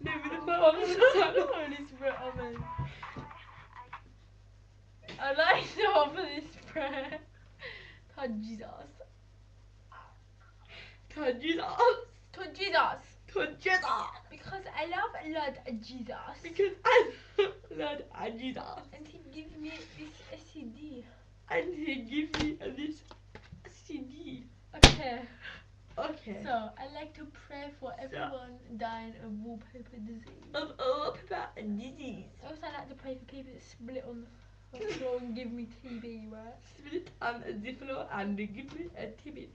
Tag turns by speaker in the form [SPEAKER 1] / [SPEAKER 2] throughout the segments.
[SPEAKER 1] No, with the Holy Spirit, amen. I'd like to offer this prayer to Jesus.
[SPEAKER 2] To Jesus.
[SPEAKER 1] To Jesus.
[SPEAKER 2] To Jesus.
[SPEAKER 1] Because I love Lord Jesus.
[SPEAKER 2] Because I love Lord Jesus.
[SPEAKER 1] And he gives me this CD.
[SPEAKER 2] And he gives me this CD.
[SPEAKER 1] Okay.
[SPEAKER 2] Okay.
[SPEAKER 1] So, I'd like to pray for everyone dying of wallpaper disease.
[SPEAKER 2] Of wallpaper disease.
[SPEAKER 1] Also, I'd like to pray for people that split on the floor and give me TB, right?
[SPEAKER 2] Split on the floor and give me a TB.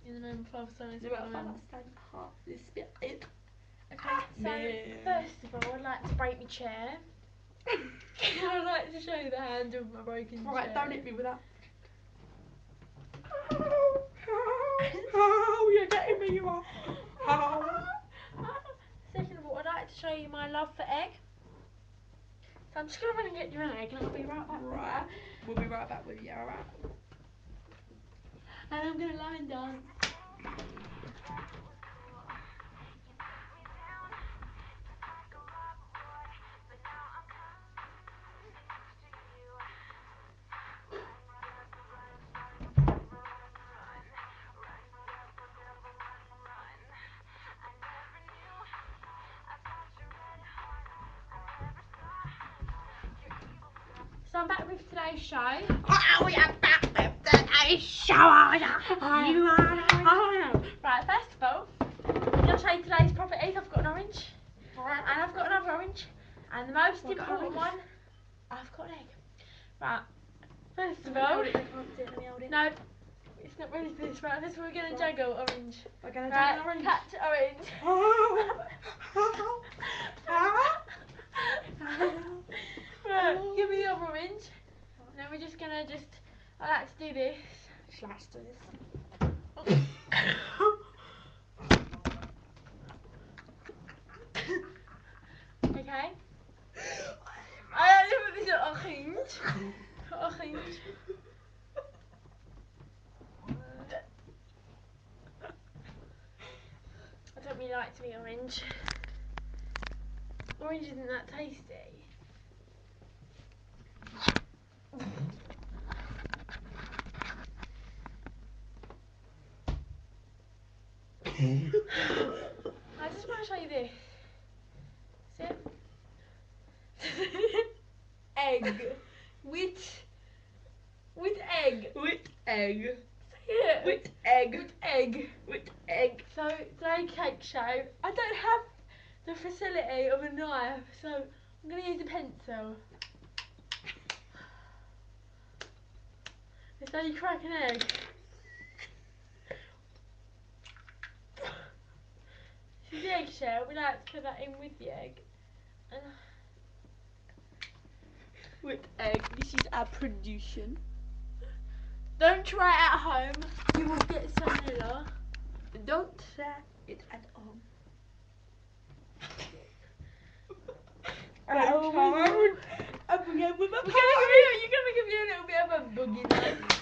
[SPEAKER 1] In the name of Father, Son, and
[SPEAKER 2] The
[SPEAKER 1] Spirit.
[SPEAKER 2] Father, Son, Holy Spirit.
[SPEAKER 1] Okay, so first of all, I'd like to break my chair. I'd like to show you the handle of my broken chair.
[SPEAKER 2] Right, don't hit me with that. Oh, you're getting me, you are.
[SPEAKER 1] Second of all, I'd like to show you my love for egg. So I'm just going to run and get you an egg and I'll be right back.
[SPEAKER 2] Right, we'll be right back with you, alright?
[SPEAKER 1] And I'm going to line down. So I'm back with today's show.
[SPEAKER 2] Oh, we are back with today's show, are you? You are.
[SPEAKER 1] Right, first of all, I'm going to show you today's properties. I've got an orange. And I've got another orange. And the most important one, I've got an egg. Right, first of all, no, it's not ready for this. Right, first of all, we're going to juggle orange.
[SPEAKER 2] We're going to
[SPEAKER 1] Right,
[SPEAKER 2] juggle orange.
[SPEAKER 1] catch orange. Right, give me the other orange. And then we're just going to I like to do this.
[SPEAKER 2] Slash to this.
[SPEAKER 1] Okay. I like to put this at orange. Orange. I don't really like to be orange. Orange isn't that tasty. I just want to show you this. See it? Egg. With egg.
[SPEAKER 2] With egg.
[SPEAKER 1] See it?
[SPEAKER 2] With egg.
[SPEAKER 1] With egg.
[SPEAKER 2] With egg.
[SPEAKER 1] So today cake show. I don't have the facility of a knife, so I'm going to use a pencil. It's how you crack an egg. This is the eggshell. We like to put that in with the egg. And
[SPEAKER 2] With egg. This is our production.
[SPEAKER 1] don't try it at home. You will get salmonella.
[SPEAKER 2] Don't try it at home.
[SPEAKER 1] Oh,
[SPEAKER 2] I'm going with my
[SPEAKER 1] you're gonna give me a little bit of a boogie knife.